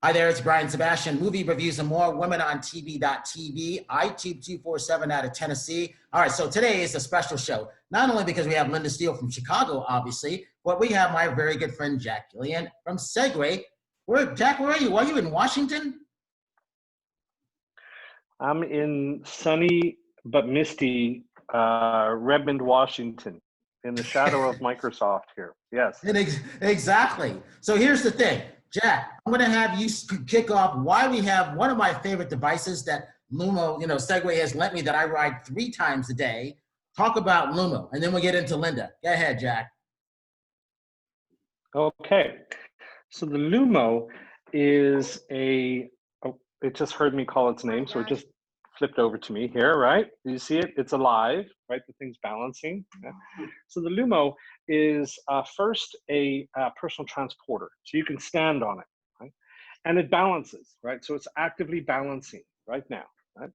Hi there, it's Brian Sebastian, Movie Reviews and More, Women on TV.tv, iTube 247 out of Tennessee. All right, so today is a special show, not only because we have Linda Steele from Chicago, obviously, but we have my very good friend Jack Gillian from Segway. Jack, where are you? Are you in Washington? I'm in sunny but misty Redmond, Washington, in the shadow of Microsoft here. Yes. Exactly. So here's the thing. Jack, I'm going to have you kick off why we have one of my favorite devices that Loomo, Segway has lent me that I ride 3 times a day. Talk about Loomo, and then we'll get into Linda. Go ahead, Jack. Okay. So the Loomo is it just heard me call its name, so it just flipped over to me here, right? Do you see it? It's alive, right? The thing's balancing. Yeah. So the Loomo is first a personal transporter. So you can stand on it, right? And it balances, right? So it's actively balancing right now, right?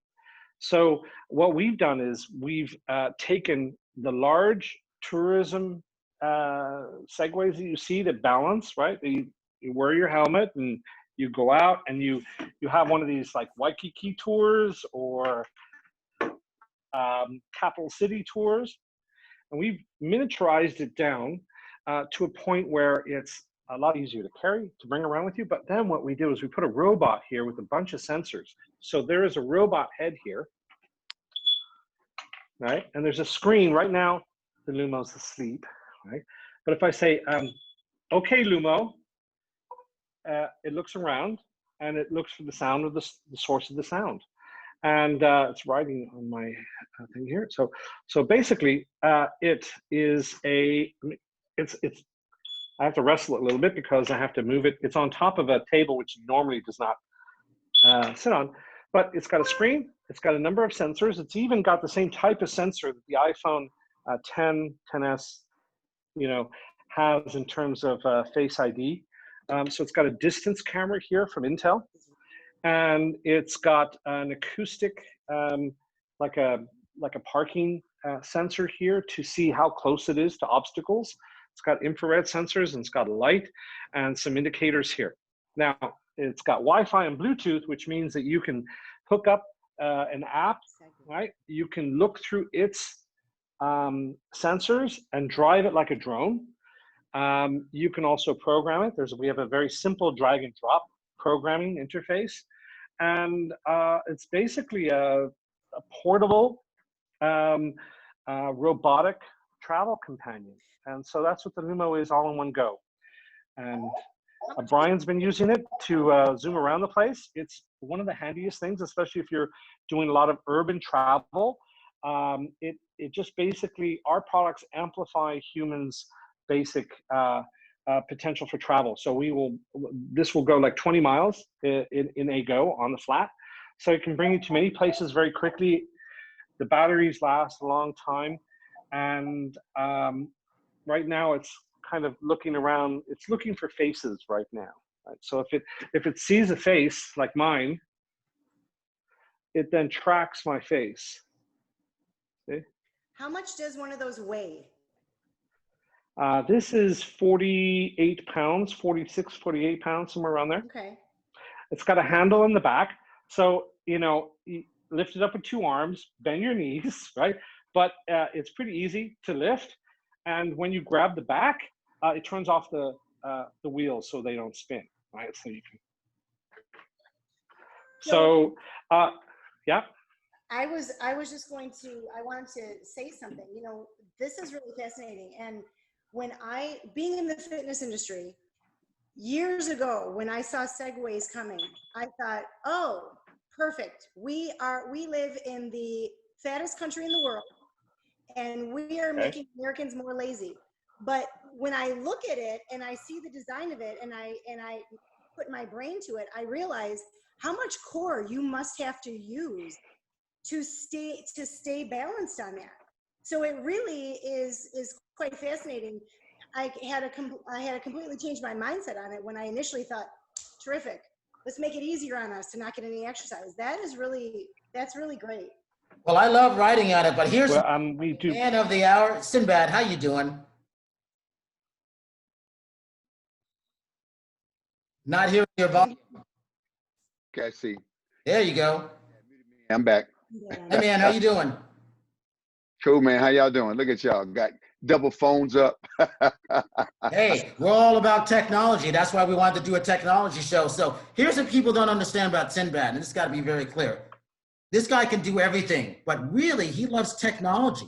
So what we've done is we've taken the large tourism segways that you see that balance, right? You wear your helmet and you go out and you have one of these like Waikiki tours or capital city tours, and we've miniaturized it down to a point where it's a lot easier to carry, to bring around with you. But then what we do is we put a robot here with a bunch of sensors. So there is a robot head here, right? And there's a screen right now. The Loomo's asleep, right? But if I say, okay, Loomo, it looks around and it looks for the sound of the source of the sound. And it's writing on my thing here. So basically, it is I have to wrestle it a little bit because I have to move it. It's on top of a table, which normally does not sit on, but it's got a screen. It's got a number of sensors. It's even got the same type of sensor that the iPhone 10, 10s, has in terms of Face ID. So it's got a distance camera here from Intel. And it's got an acoustic, like a parking sensor here to see how close it is to obstacles. It's got infrared sensors and it's got a light and some indicators here. Now, it's got Wi-Fi and Bluetooth, which means that you can hook up an app, right? You can look through its sensors and drive it like a drone. You can also program it. We have a very simple drag and drop programming interface, and it's basically a portable robotic travel companion. And so that's what the Loomo is, all in one go. And Brian's been using it to zoom around the place. It's one of the handiest things, especially if you're doing a lot of urban travel. It just basically, our products amplify humans' basic potential for travel. So this will go like 20 miles in a go on the flat. So it can bring you to many places very quickly. The batteries last a long time. And right now it's kind of looking around. It's looking for faces right now. Right? So if it sees a face like mine, it then tracks my face. See? How much does one of those weigh? This is 48 pounds, 46, 48 pounds, somewhere around there. Okay. It's got a handle in the back. So, you lift it up with 2 arms, bend your knees, right? But it's pretty easy to lift. And when you grab the back, it turns off the wheels so they don't spin, right? So you can. So, yeah. I was just going to, I wanted to say something. This is really fascinating. And when being in the fitness industry, years ago, when I saw Segways coming, I thought, oh, perfect. We live in the fattest country in the world, and we are making Americans more lazy. But when I look at it and I see the design of it and I put my brain to it, I realize how much core you must have to use to stay balanced on that. So it really is quite fascinating. I had to completely change my mindset on it when I initially thought, terrific, let's make it easier on us to not get any exercise. That's really great. Well, I love riding on it, but here's we do. Man of the hour, Sinbad. How you doing? Not hearing your volume. Okay, I see. There you go. I'm back. Hey man, how you doing? Cool, man. How y'all doing? Look at y'all. Got double phones up. Hey, we're all about technology. That's why we wanted to do a technology show. So here's what people don't understand about Sinbad, and this got to be very clear. This guy can do everything, but really he loves technology.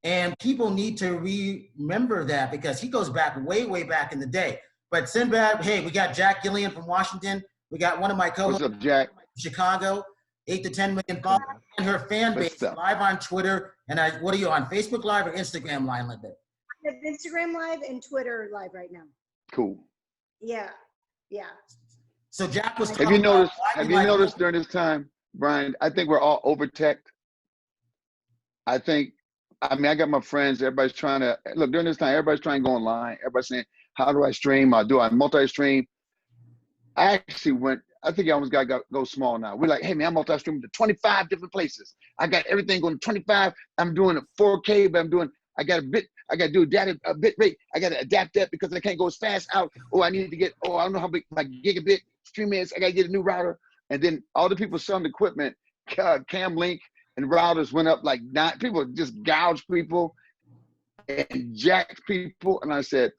And people need to remember that because he goes back way, way back in the day. But Sinbad, hey, we got Jack Gillian from Washington. We got one of my co-hosts What's up, Jack? from Chicago, 8 to 10 million followers, and her fan base live on Twitter. And what are you on, Facebook Live or Instagram Live, Linda? I have Instagram Live and Twitter Live right now. Cool. Yeah, yeah. So Jack was Have you noticed during this time, Brian, I think we're all over tech. I mean, I got my friends, everybody's trying to, look, during this time, everybody's trying to go online. Everybody's saying, how do I stream? Do I multi-stream? I actually I think I almost got to go small now. We're like, hey man, I'm multi-streaming to 25 different places. I got everything going to 25. I'm doing it 4K, but I got to do a bit rate. I got to adapt that because I can't go as fast out. I need to get, I don't know how big my gigabit stream is. I got to get a new router. And then all the people selling equipment, Cam Link and routers went up like 9. People just gouged people and jacked people. And I said,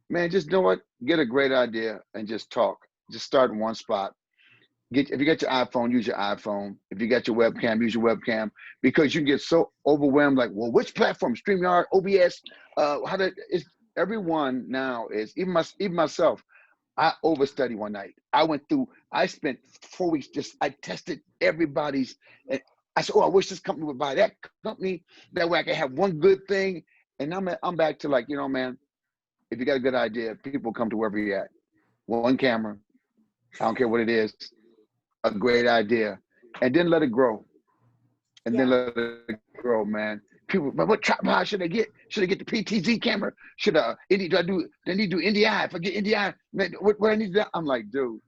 man, just know what? Get a great idea and just talk. Just start in one spot. If you got your iPhone, use your iPhone. If you got your webcam, use your webcam, because you get so overwhelmed. Like, well, which platform? StreamYard, OBS. Everyone now is, even myself. I overstudied one night. I spent 4 weeks I tested everybody's. And I said, I wish this company would buy that company. That way I can have one good thing. And I'm back to like, man, if you got a good idea, people come to wherever you're at. One camera. I don't care what it is. A great idea. And then let it grow. And then let it grow, man. People, but what tripod should I get? Should I get the PTZ camera? Should I need to do NDI? If I get NDI, man, what I need to do? I'm like, dude,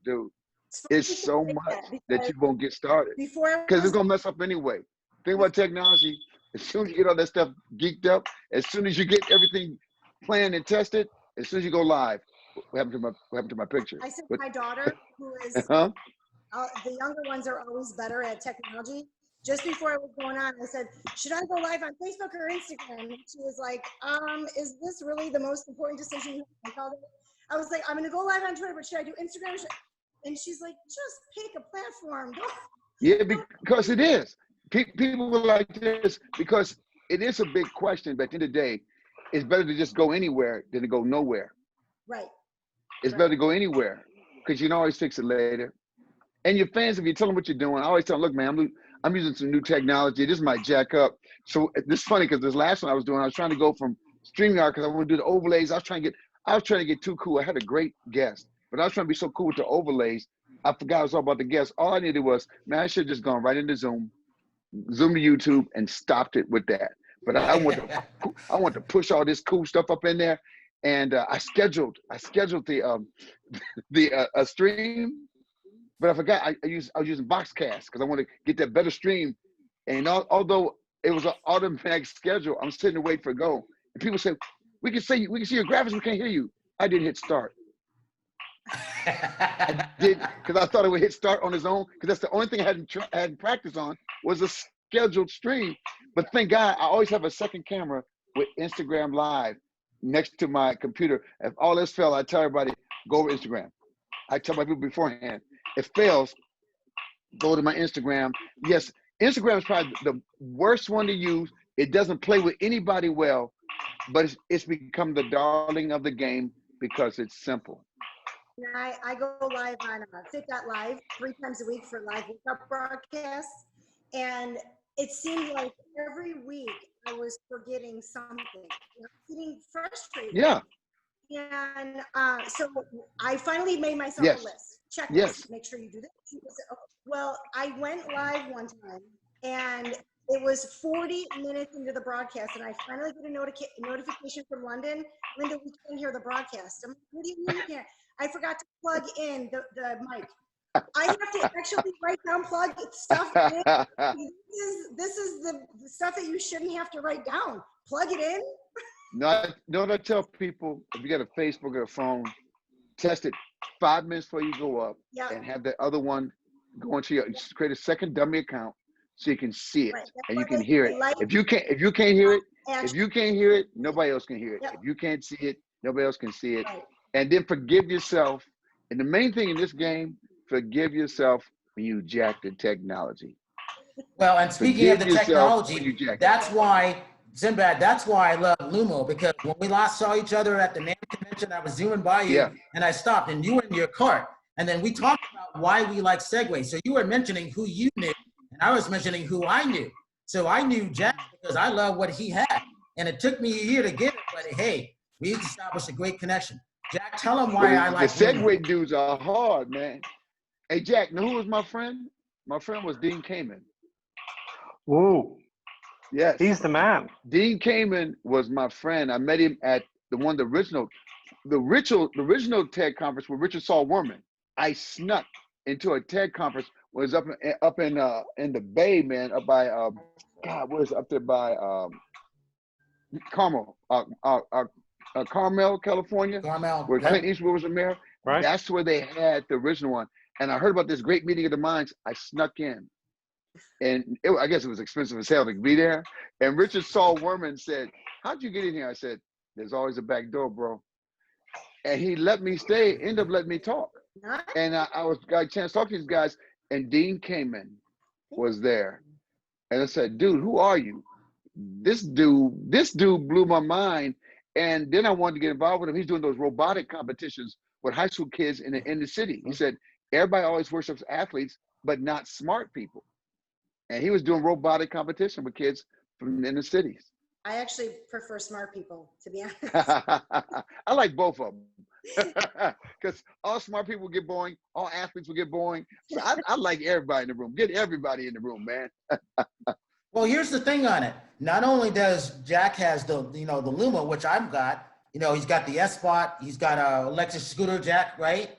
it's so much that you won't get started. Because it's gonna mess up anyway. Think about technology. As soon as you get all that stuff geeked up, as soon as you get everything planned and tested, as soon as you go live, what happened to my picture? I said my daughter, who is the younger ones are always better at technology. Just before I was going on, I said, should I go live on Facebook or Instagram? And she was like, is this really the most important decision you make all day? I was like, I'm gonna go live on Twitter, but should I do Instagram? And she's like, just pick a platform. Yeah, because it is. People were like this because it is a big question, but at the end of the day, it's better to just go anywhere than to go nowhere. Right. It's better to go anywhere because you can always fix it later. And your fans, if you tell them what you're doing, I always tell them, look, man, I'm using some new technology. This might jack up. So this is funny because this last one I was doing, I was trying to go from StreamYard because I want to do the overlays. I was trying to get too cool. I had a great guest, but I was trying to be so cool with the overlays. I forgot it was all about the guests. All I needed was, man, I should have just gone right into Zoom to YouTube and stopped it with that. But I want to push all this cool stuff up in there. And I scheduled the stream, but I forgot I was using Boxcast because I want to get that better stream. And although it was an automatic schedule, I'm sitting and waiting for it to go. And people say, we can see your graphics, we can't hear you. I didn't hit start. I did because I thought it would hit start on its own because that's the only thing I hadn't practiced on was a scheduled stream. But thank God I always have a second camera with Instagram Live next to my computer. If all else fails, I tell everybody, go over Instagram. I tell my people beforehand, if fails, go to my Instagram. Yes, Instagram is probably the worst one to use. It doesn't play with anybody well, but it's become the darling of the game because it's simple. I go live on Fit.live 3 times a week for live workout broadcasts. And it seemed like every week I was forgetting something, getting frustrated. Yeah. And so I finally made myself a list. Checklist. Make sure you do this. Well, I went live one time and it was 40 minutes into the broadcast, and I finally get a notification from London. Linda, we can't hear the broadcast. I'm like, what do you mean you can't? I forgot to plug in the mic. I have to actually write down plug stuff in. This is the stuff that you shouldn't have to write down. Plug it in. No, I tell people, if you got a Facebook or a phone, test it 5 minutes before you go up and have the other one go into your, create a second dummy account so you can see it Right. That's and you why can they hear say it. like If you can't hear it, action. nobody else can hear it. Yep. If you can't see it, nobody else can see it. Right. And then forgive yourself. And the main thing in this game, forgive yourself when you jack the technology. Well, and speaking of Forgive the yourself when you technology, jack it. that's why, Sinbad, that's why I love Lumo, because when we last saw each other at the NAM convention, I was zooming by you Yeah. and I stopped and you were in your cart. And then we talked about why we like Segway. So you were mentioning who you knew and I was mentioning who I knew. So I knew Jack because I love what he had. And it took me a year to get it, but hey, we established a great connection. Jack, tell him Well, why I the like Lumo. Segway dudes are hard, man. Hey, Jack, know who was my friend? My friend was Dean Kamen. Whoa, Yes. he's the man. Dean Kamen was my friend. I met him at the original TED conference with Richard Saul Wurman. I snuck into a TED conference. Was up in the Bay, man, up by God, what is it, up there by Carmel, Carmel, California, Carmel, where yep. Clint Eastwood was the mayor. Right. That's where they had the original one. And I heard about this great meeting of the minds. I snuck in. And I guess it was expensive as hell to be there. And Richard Saul Wurman said, "How'd you get in here?" I said, "There's always a back door, bro." And he let me stay, ended up letting me talk. Nice. And I got a chance to talk to these guys. And Dean Kamen was there. And I said, "Dude, who are you?" This dude blew my mind. And then I wanted to get involved with him. He's doing those robotic competitions with high school kids in the city. He said, everybody always worships athletes, but not smart people. And he was doing robotic competition with kids from in the cities. I actually prefer smart people, to be honest. I like both of them. Because all smart people get boring, all athletes will get boring. So I like everybody in the room. Get everybody in the room, man. Well, here's the thing on it. Not only does Jack has the Luma, which I've got, he's got the S-Bot, he's got a electric scooter, Jack, right?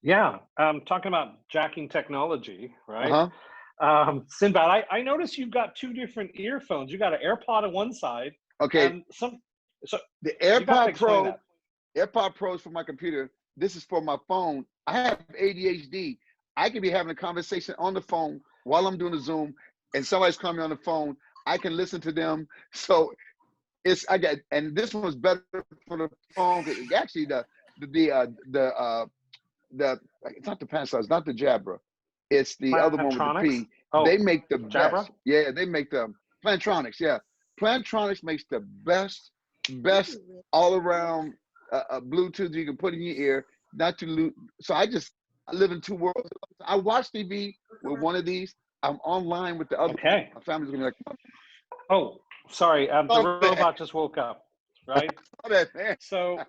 Yeah, talking about jacking technology, right? Uh-huh. Sinbad, I noticed you've got two different earphones. You got an AirPod on one side. Okay. And so the you gotta AirPod explain Pro, that. AirPod Pro is for my computer. This is for my phone. I have ADHD. I can be having a conversation on the phone while I'm doing a Zoom, and somebody's calling me on the phone. I can listen to them. So and this one was better for the phone. Actually, it's not the Panasonic, it's not the Jabra. It's the other one with the P. Oh, they make the Jabra? best. Yeah, they make the Plantronics. Yeah, Plantronics makes the best all around Bluetooth you can put in your ear, not to lose. So I live in two worlds. I watch TV with one of these. I'm online with the other. Okay. My family's gonna be like, oh, sorry, the robot just woke up, right? So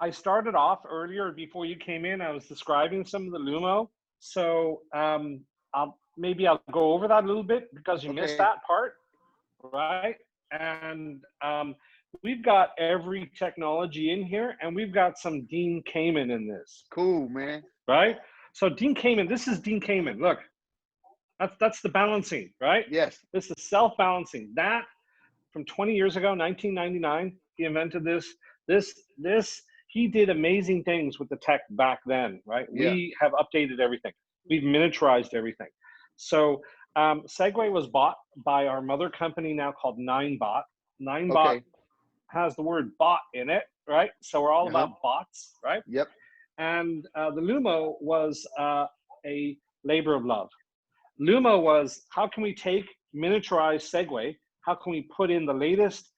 I started off earlier before you came in. I was describing some of the Lumo. So maybe I'll go over that a little bit because you missed that part, right? And we've got every technology in here, and we've got some Dean Kamen in this. Cool, man. Right? So Dean Kamen, this is Dean Kamen. Look, that's the balancing, right? Yes. This is self-balancing. That from 20 years ago, 1999, he invented this. He did amazing things with the tech back then, right? Yeah. We have updated everything. We've miniaturized everything. So Segway was bought by our mother company now called Ninebot. Ninebot has the word bot in it, right? So we're all about bots, right? Yep. And the Lumo was a labor of love. Lumo was, how can we take miniaturized Segway? How can we put in the latest?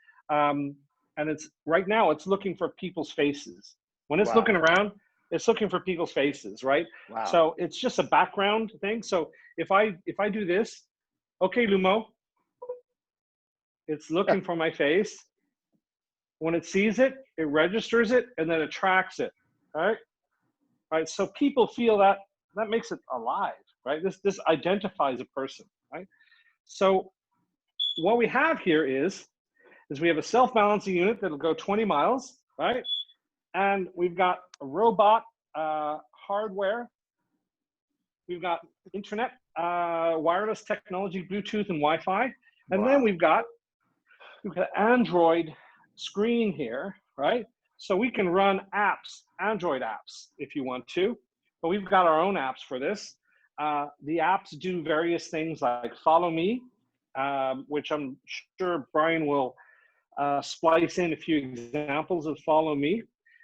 And it's right now it's looking for people's faces. When it's looking around, it's looking for people's faces, right? Wow. So it's just a background thing. So if I do this, okay, Lumo, it's looking for my face. When it sees it, it registers it, and then it tracks it, right? Right. So people feel that makes it alive, right? This identifies a person, right? So what we have here is we have a self-balancing unit that'll go 20 miles, right? And we've got a robot hardware. We've got internet, wireless technology, Bluetooth and Wi-Fi. And then we've got Android screen here, right? So we can run apps, Android apps, if you want to, but we've got our own apps for this. The apps do various things like Follow Me, which I'm sure Brian will splice in a few examples of Follow Me.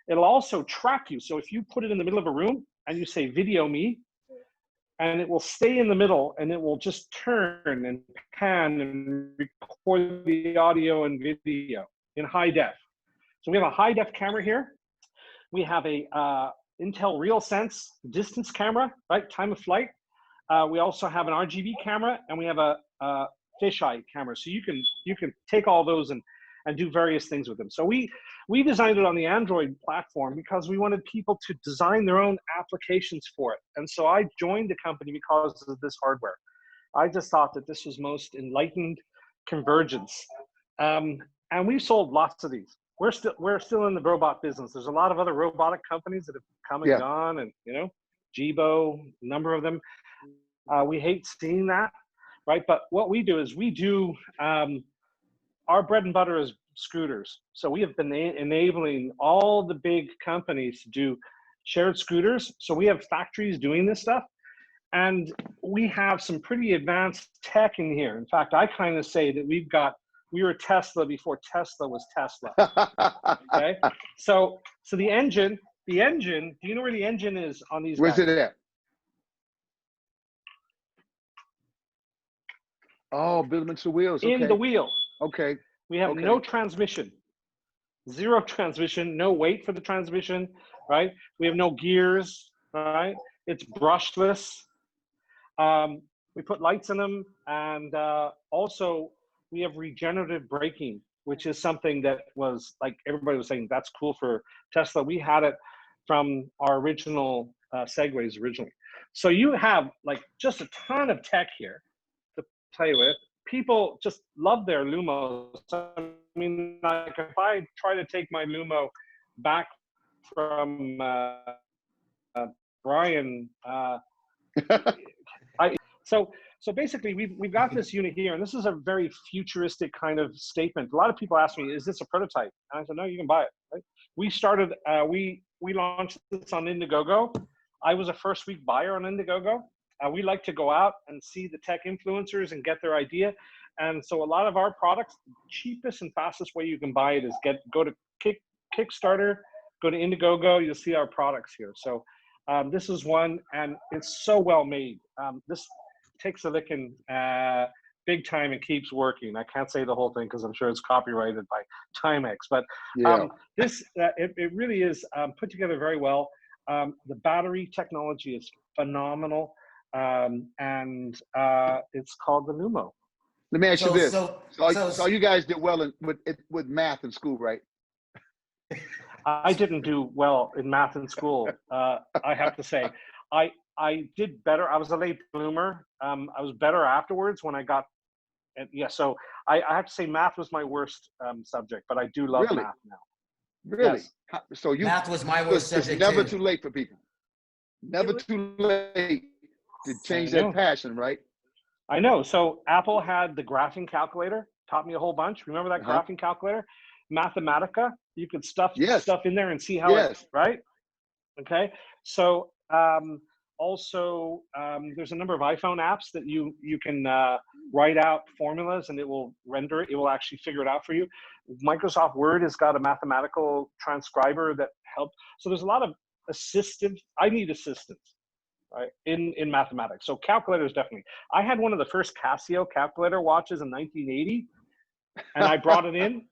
It'll also track you. So if you put it in the middle of a room and you say Video Me, and it will stay in the middle and it will just turn and pan and record the audio and video in high def. So we have a high def camera here. We have a Intel RealSense distance camera, right? Time of flight. We also have an RGB camera, and we have a fisheye camera. So you can take all those and do various things with them. So we designed it on the Android platform because we wanted people to design their own applications for it. And so I joined the company because of this hardware. I just thought that this was most enlightened convergence. And we've sold lots of these. We're still in the robot business. There's a lot of other robotic companies that have come and gone, and Jibo, a number of them. We hate seeing that, right? But what we do is our bread and butter is scooters. So we have been enabling all the big companies to do shared scooters. So we have factories doing this stuff, and we have some pretty advanced tech in here. In fact, I kind of say that we were Tesla before Tesla was Tesla. Okay, so the engine. Do you know where the engine is on these? Where's guys? it at? Oh, build them into wheels. Okay. In the wheel. Okay. We have no transmission, zero transmission, no weight for the transmission, right? We have no gears, right? It's brushless. We put lights in them, and also we have regenerative braking, which is something that was like everybody was saying that's cool for Tesla. We had it from our original Segways originally. So you have like just a ton of tech here to play with. People just love their Lumos. I mean, like if I try to take my Lumo back from Brian, so basically we've got this unit here, and this is a very futuristic kind of statement. A lot of people ask me, is this a prototype? And I said, no, you can buy it. Right? We started, we launched this on Indiegogo. I was a first week buyer on Indiegogo. We like to go out and see the tech influencers and get their idea. And so a lot of our products, the cheapest and fastest way you can buy it is go to Kickstarter, go to Indiegogo, you'll see our products here. So this is one, and it's so well made. This takes a licking big time and keeps working. I can't say the whole thing because I'm sure it's copyrighted by Timex, but this, it really is put together very well. The battery technology is phenomenal. And it's called the Lumo. Let me ask you this. So you guys did well with math in school, right? I didn't do well in math in school. I have to say, I did better. I was a late bloomer. I was better afterwards when I got, so I have to say math was my worst subject, but I do love math now. Really? Yes. So math was my worst subject. It's never too late for people. Never too late to change that passion, right? I know. So Apple had the graphing calculator, taught me a whole bunch. Remember that graphing calculator? Mathematica, you could stuff stuff in there and see how it, right? Okay. So also there's a number of iPhone apps that you can write out formulas and it will render it. It will actually figure it out for you. Microsoft Word has got a mathematical transcriber that helps. So there's a lot of assistance. I need assistance, right, in mathematics. So calculators definitely. I had one of the first Casio calculator watches in 1980, and I brought it in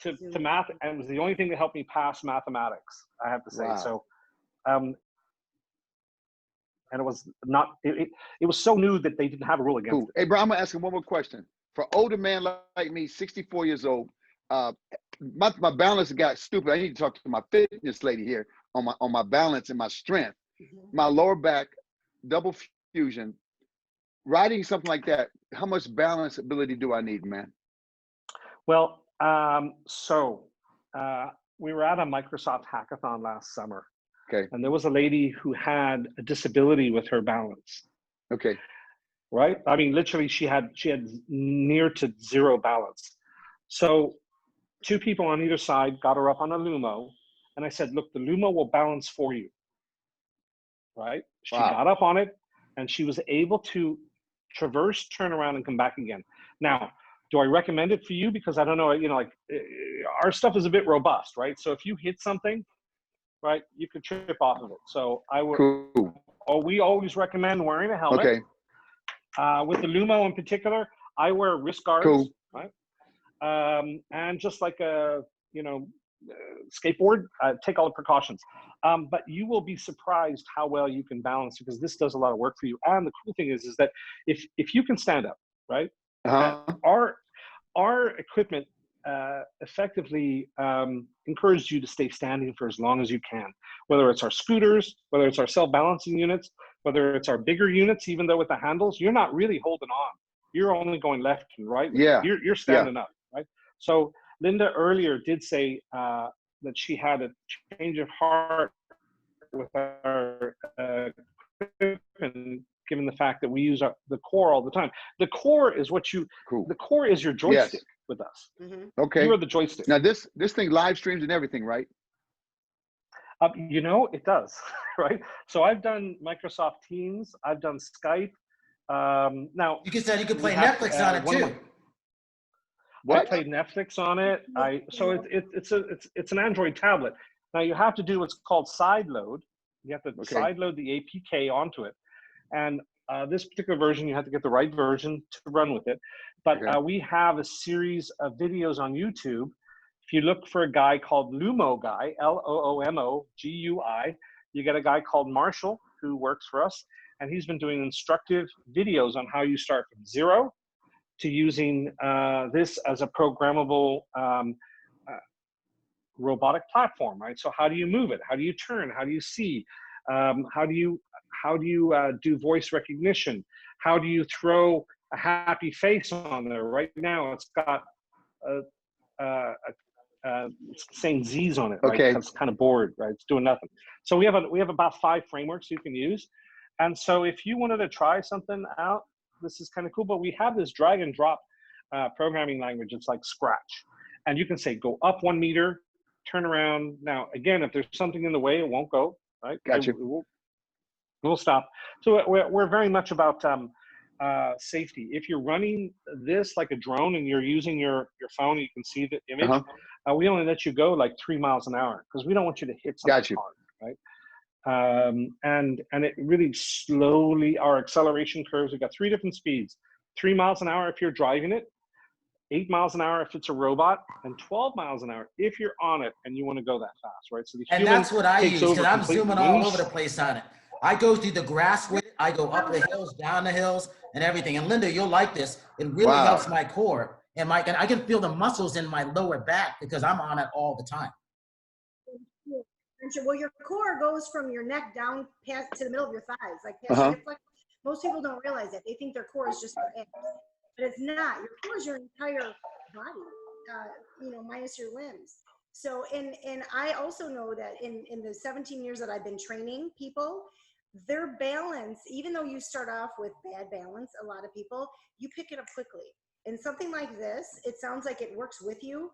to math, and it was the only thing that helped me pass mathematics, I have to say. Wow. So, and it was not. It was so new that they didn't have a rule against it. Hey, bro, I'm gonna ask you one more question. For older man like me, 64 years old, my balance got stupid. I need to talk to my fitness lady here on my balance and my strength. My lower back, double fusion, riding something like that. How much balance ability do I need, man? Well, we were at a Microsoft hackathon last summer. Okay. And there was a lady who had a disability with her balance. Okay. Right? I mean, literally she had near to zero balance. So two people on either side got her up on a Lumo And I said, look, the Lumo will balance for you, right? She Wow. got up on it and she was able to traverse, turn around, and come back again. Now, do I recommend it for you? Because I don't know, you know, like our stuff is a bit robust, right? So if you hit something, right, you could trip off of it. So I would, Cool. we always recommend wearing a helmet. Okay. With the Lumo in particular, I wear wrist guards, Cool. right? And just like a, you know, skateboard, take all the precautions. But you will be surprised how well you can balance, because this does a lot of work for you. And the cool thing is that if you can stand up, right? Our equipment effectively encourages you to stay standing for as long as you can, whether it's our scooters, whether it's our self-balancing units, whether it's our bigger units. Even though with the handles, you're not really holding on. You're only going left and right. Yeah. You're standing up, right? So Linda earlier did say that she had a change of heart with our equipment, given the fact that we use the core all the time. The core is what you, Cool. the core is your joystick with us. Okay. You are the joystick. Now this thing live streams and everything, right? You know, it does, right? So I've done Microsoft Teams, I've done Skype. Now You said you could play Netflix on it too. I played Netflix on it. So it's an Android tablet. Now you have to do what's called side load. You have to side load the APK onto it, and this particular version, you have to get the right version to run with it. But we have a series of videos on YouTube. If you look for a guy called Loomo Guy, LOOMOGUI, you get a guy called Marshall who works for us, and he's been doing instructive videos on how you start from zero to using this as a programmable robotic platform, right? So how do you move it? How do you turn? How do you see? How do you do voice recognition? How do you throw a happy face on there? Right now, it's got it's saying Z's on it, right? Okay. It's kind of bored, right? It's doing nothing. So we have about 5 frameworks you can use. And so if you wanted to try something out, this is kind of cool. But we have this drag and drop programming language. It's like Scratch. And you can say, go up 1 meter, turn around. Now, again, if there's something in the way, it won't go, right? Gotcha. We'll stop. So we're very much about safety. If you're running this like a drone and you're using your phone, you can see the image. We only let you go like 3 miles an hour because we don't want you to hit something hard, right? And it really slowly, our acceleration curves, we've got 3 different speeds. 3 miles an hour if you're driving it, 8 miles an hour if it's a robot, and 12 miles an hour if you're on it and you want to go that fast, right? So and that's what I use, because I'm zooming all over the place on it. I go through the grass with it. I go up the hills, down the hills, and everything. And Linda, you'll like this. It really helps my core. And I can feel the muscles in my lower back because I'm on it all the time. Well, your core goes from your neck down past to the middle of your thighs, like past your hip flex. Most people don't realize that. They think their core is just their abs, but it's not. Your core is your entire body, minus your limbs. So, and I also know that in the 17 years that I've been training people, their balance, even though you start off with bad balance, a lot of people, you pick it up quickly. And something like this, it sounds like it works with you.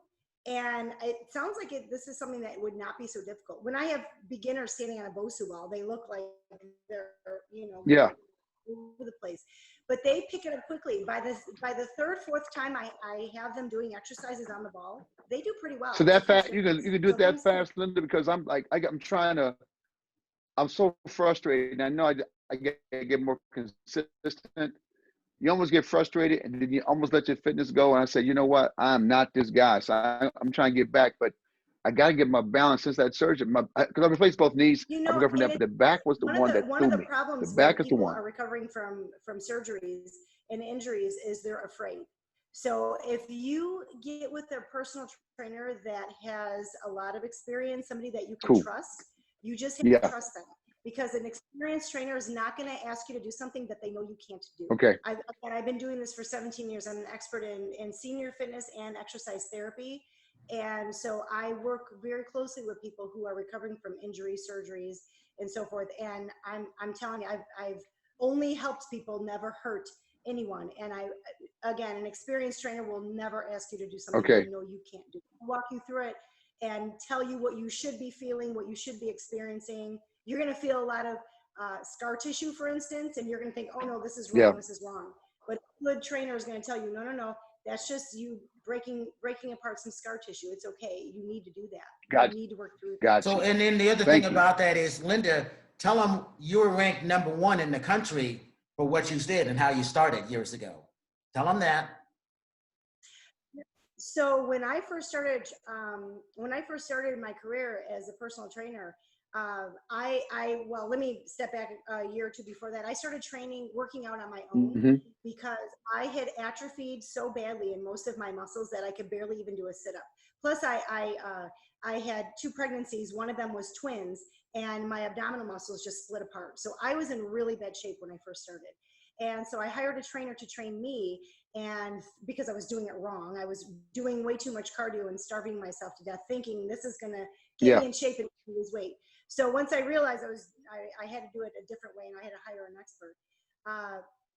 And it sounds like this is something that would not be so difficult. When I have beginners standing on a Bosu ball, they look like they're, all over the place. But they pick it up quickly. By the third, fourth time I have them doing exercises on the ball, they do pretty well. So that fast, you can do it that fast, Linda, because I'm so frustrated. And I know I get more consistent. You almost get frustrated, and then you almost let your fitness go. And I said, you know what? I'm not this guy. So I'm trying to get back, but I got to get my balance since that surgery. Because I replaced both knees. I recovered from that, but the back was the one that threw me. The back is the one. Are recovering from surgeries and injuries is they're afraid. So if you get with a personal trainer that has a lot of experience, somebody that you can trust, you just have to trust them. Because an experienced trainer is not going to ask you to do something that they know you can't do. Okay. I've been doing this for 17 years. I'm an expert in senior fitness and exercise therapy. And so I work very closely with people who are recovering from injuries, surgeries, and so forth. And I'm telling you, I've only helped people, never hurt anyone. And again, an experienced trainer will never ask you to do something you know you can't do. I'll walk you through it. and tell you what you should be feeling, what you should be experiencing. You're going to feel a lot of scar tissue, for instance, and you're going to think, oh no, this is wrong, Yeah. this is wrong. But a good trainer is going to tell you, no, no, no, that's just you breaking apart some scar tissue. It's okay. You need to do that. Gotcha. You need to work through that. Gotcha. So, and then the other Thank thing you. about that is, Linda, tell them you were ranked #1 in the country for what you did and how you started years ago. Tell them that. So when I first started my career as a personal trainer, well, let me step back a year or two before that. I started working out on my own because I had atrophied so badly in most of my muscles that I could barely even do a sit-up. Plus, I had 2 pregnancies. One of them was twins, and my abdominal muscles just split apart. So I was in really bad shape when I first started. And so I hired a trainer to train me, and because I was doing it wrong, I was doing way too much cardio and starving myself to death, thinking this is gonna get me in shape and lose weight. So once I realized I had to do it a different way and I had to hire an expert,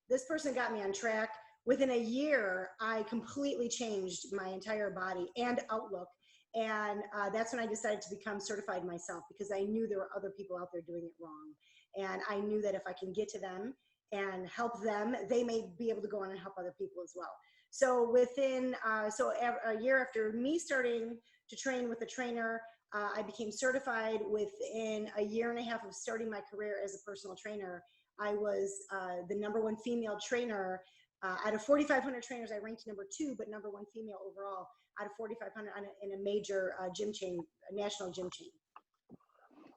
this person got me on track. Within a year, I completely changed my entire body and outlook. And that's when I decided to become certified myself, because I knew there were other people out there doing it wrong. And I knew that if I can get to them and help them, they may be able to go on and help other people as well. So within, a year after me starting to train with a trainer, I became certified. Within a year and a half of starting my career as a personal trainer, I was the #1 female trainer. Out of 4,500 trainers, I ranked #2, but #1 female overall out of 4,500 in a major gym chain, a national gym chain.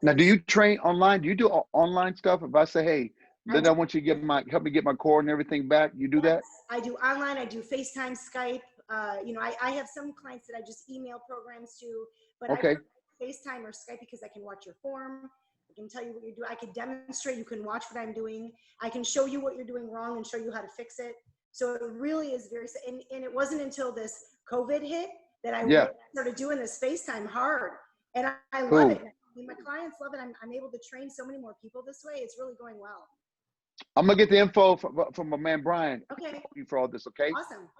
Now, do you train online? Do you do online stuff? If I say, hey, Linda, I want you to help me get my core and everything back, you do that? I do online. I do FaceTime, Skype. I have some clients that I just email programs to, but I prefer FaceTime or Skype because I can watch your form. I can tell you what you do. I can demonstrate. You can watch what I'm doing. I can show you what you're doing wrong and show you how to fix it. So it really is and it wasn't until this COVID hit that I really started doing this FaceTime hard. And I love it. I mean, my clients love it. I'm able to train so many more people this way. It's really going well. I'm gonna get the info from my man Brian. Okay. Thank you for all this. Okay. Awesome.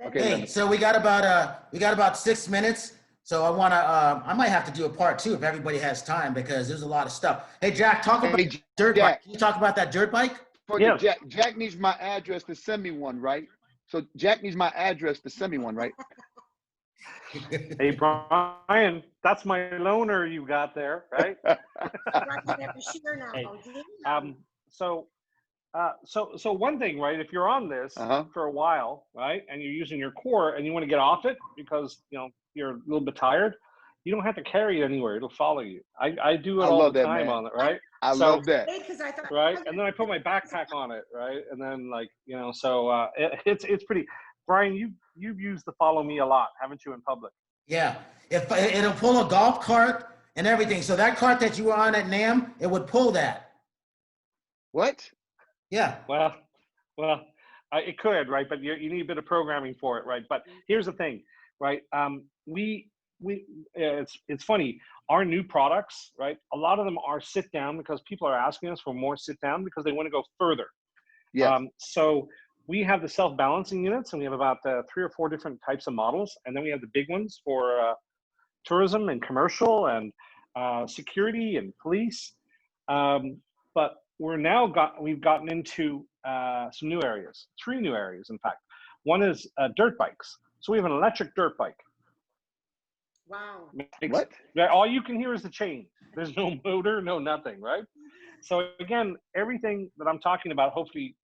Okay. So we got about 6 minutes. So I might have to do a part 2 if everybody has time, because there's a lot of stuff. Hey, Jack, talk about dirt bike. Can you talk about that dirt bike? Yeah. Jack needs my address to send me one, right? So Jack needs my address to send me one, right? Hey, Brian, that's my loaner you got there, right? So one thing, right? If you're on this for a while, right, and you're using your core and you want to get off it because you're a little bit tired, you don't have to carry it anywhere. It'll follow you. I do it all the time on it, right? I love that. Right, and then I put my backpack on it, right, and then it's pretty. Brian, you've used the Follow Me a lot, haven't you, in public? Yeah, it'll pull a golf cart and everything. So that cart that you were on at NAMM, it would pull that. What? Yeah. Well, it could, right? But you need a bit of programming for it, right? But here's the thing, right? It's funny. Our new products, right? A lot of them are sit down because people are asking us for more sit down because they want to go further. Yeah. So we have the self-balancing units, and we have about 3 or 4 different types of models, and then we have the big ones for tourism and commercial and security and police. But we've gotten into some new areas, 3 new areas, in fact. One is dirt bikes. So we have an electric dirt bike. Wow. What? All you can hear is the chain. There's no motor, no nothing, right? So again, everything that I'm talking about, hopefully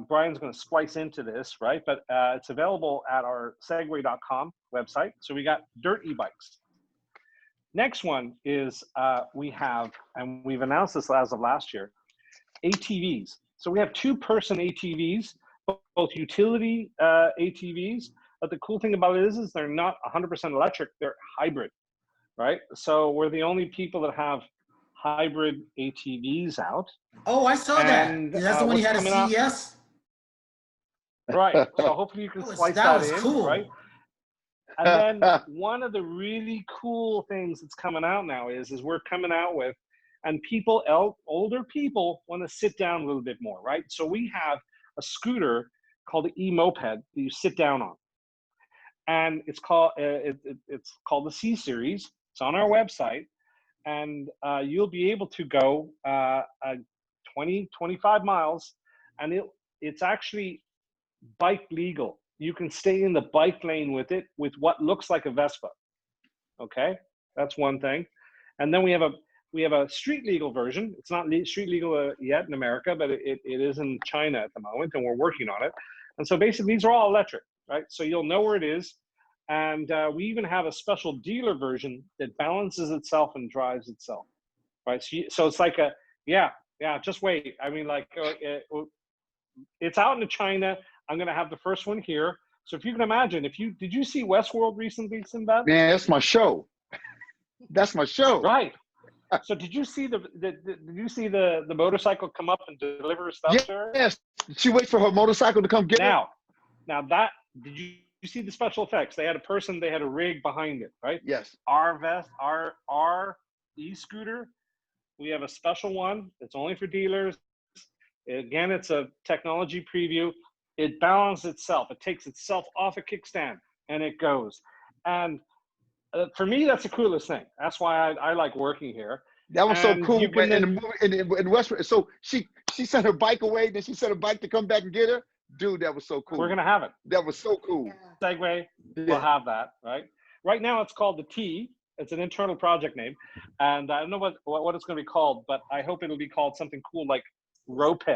Brian's going to splice into this, right? But it's available at our segway.com website. So we got dirt e-bikes. Next one is we have, and we've announced this as of last year, ATVs. So we have 2-person ATVs, both utility ATVs. But the cool thing about it is they're not 100% electric, they're hybrid, right? So we're the only people that have hybrid ATVs out. Oh, I saw that. That's the one you had at CES? Right, so hopefully you can slice that in, cool. Right? And then one of the really cool things that's coming out now is we're coming out with, and older people want to sit down a little bit more, right? So we have a scooter called the e-moped that you sit down on. and it's called it's called the C Series. It's on our website, and you'll be able to go 25 miles, and it's actually bike legal. You can stay in the bike lane with it with what looks like a Vespa. Okay, that's one thing. And then we have a street legal version. It's not street legal yet in America, but it is in China at the moment, and we're working on it. And so basically, these are all electric, right? So you'll know where it is. And we even have a special dealer version that balances itself and drives itself, right? So it's like just wait. I mean, like, it's out in China. I'm going to have the first one here. So if you can imagine, did you see Westworld recently, Sinbad? Man, that's my show. That's my show. Right. So did you see the motorcycle come up and deliver stuff to her? Yes. She waits for her motorcycle to come get her. Now that, did you see the special effects? They had a rig behind it, right? Yes. Our e-scooter, we have a special one. It's only for dealers. Again, it's a technology preview. It balances itself. It takes itself off a kickstand and it goes. And for me, that's the coolest thing. That's why I like working here. That was so cool. In the movie in Westworld, so she sent her bike away, then she sent her bike to come back and get her. Dude, that was so cool. We're gonna have it. That was so cool. Yeah. Segway, we'll have that, right? Right now, it's called the T. It's an internal project name, and I don't know what it's going to be called, but I hope it'll be called something cool like Roped,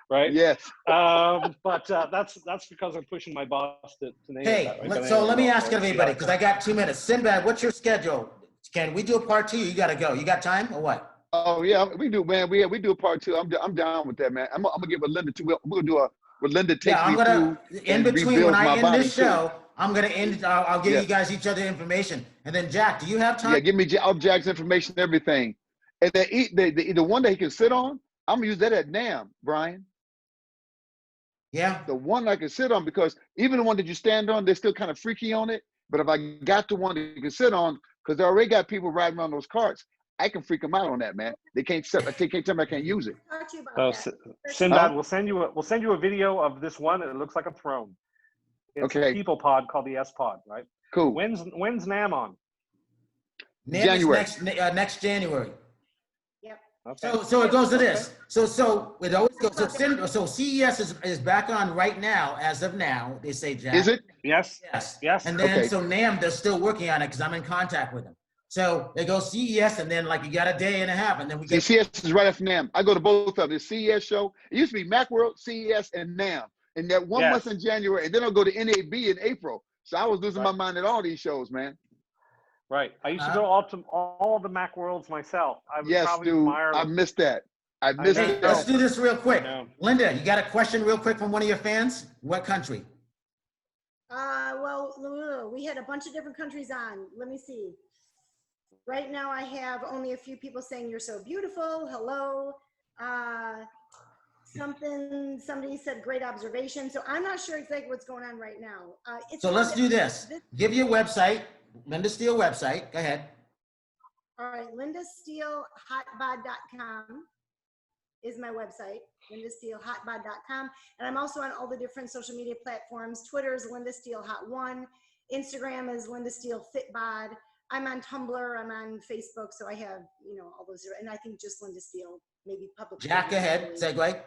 right? Yes. But that's because I'm pushing my boss to name it that, right? So let me ask everybody, because I got 2 minutes. Sinbad, what's your schedule? Can we do a part 2? You got to go. You got time or what? Oh yeah, we do, man. We do a part 2. I'm down with that, man. I'm gonna get with Linda too. We're gonna do with Linda takes I'm me gonna through in between when I end this show. Too. I'm gonna end. I'll give you guys each other information, and then Jack, do you have time? Yeah, give me Jack's information, everything, and then the one that he can sit on. I'm gonna use that at NAMM, Brian. Yeah. The one I can sit on, because even the one that you stand on, they're still kind of freaky on it. But if I got the one that you can sit on, because they already got people riding around those carts, I can freak them out on that, man. They can't tell me I can't use it. So Sinbad, we'll send you a video of this one, and it looks like a throne. It's a people pod called the S Pod, right? Cool. When's NAMM on? NAMM January. Is next January. Yep. Okay. So it goes to this. So it always goes. So CES is back on right now, as of now. They say, Jack. Is it? Yes. Yes. And then so NAMM, they're still working on it because I'm in contact with them. So they go CES, and then like you got a day and a half, and then we get CES is right after NAMM. I go to both of them. The CES show. It used to be Macworld, CES, and NAMM. And that one month in January, and then I'll go to NAB in April. So I was losing my mind at all these shows, man. Right. I used to go all the Macworlds myself. Dude. I missed that. I missed it. Let's do this real quick. Linda, you got a question real quick from one of your fans? What country? Well, we had a bunch of different countries on. Let me see. Right now, I have only a few people saying you're so beautiful. Hello. Somebody said great observation. So I'm not sure exactly what's going on right now. So let's do this. Give your website, Linda Steele website. Go ahead. All right, lindasteelehotbod.com is my website, lindasteelehotbod.com. And I'm also on all the different social media platforms. Twitter is Linda Steele Hot 1. Instagram is Linda Steele Fitbod. I'm on Tumblr, I'm on Facebook, so I have, all those, and I think just Linda Steele, maybe public. Jack, ahead, Segway.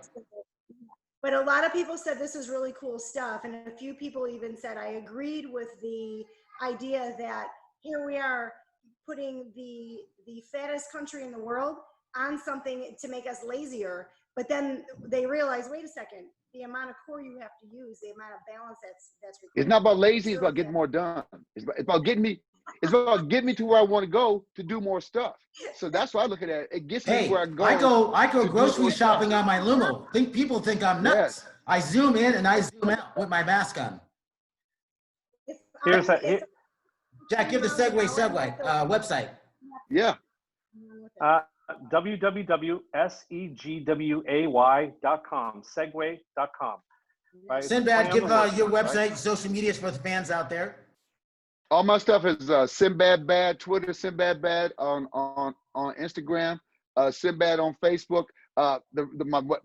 But a lot of people said this is really cool stuff, and a few people even said I agreed with the idea that here we are putting the fattest country in the world on something to make us lazier, but then they realize, wait a second, the amount of core you have to use, the amount of balance that's required. It's not about lazy, it's about getting more done. It's about getting me to where I want to go to do more stuff. So that's why I look at it. It gets me where I go. I go grocery shopping on my Loomo. People think I'm nuts. Yes. I zoom in and I zoom out with my mask on. Jack, give the Segway website. Yeah. www.segway.com, segway.com. Right? Sinbad, give your website, social medias for the fans out there. All my stuff is Sinbad Bad, Twitter, Sinbad Bad on Instagram, Sinbad on Facebook. My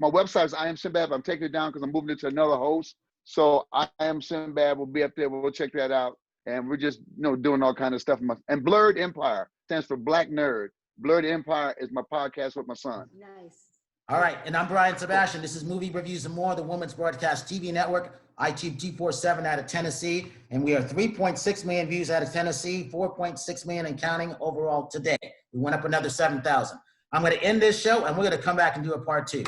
website is I Am Sinbad, but I'm taking it down because I'm moving it to another host. So I am Sinbad. We'll be up there. We'll check that out. And we're just, doing all kind of stuff. And Blurred Empire stands for Black Nerd. Blurred Empire is my podcast with my son. Nice. All right, and I'm Brian Sebastian. This is Movie Reviews and More, the Women's Broadcast TV Network, iTube 247 out of Tennessee, and we are 3.6 million views out of Tennessee, 4.6 million and counting overall today. We went up another 7,000. I'm going to end this show, and we're going to come back and do a part 2.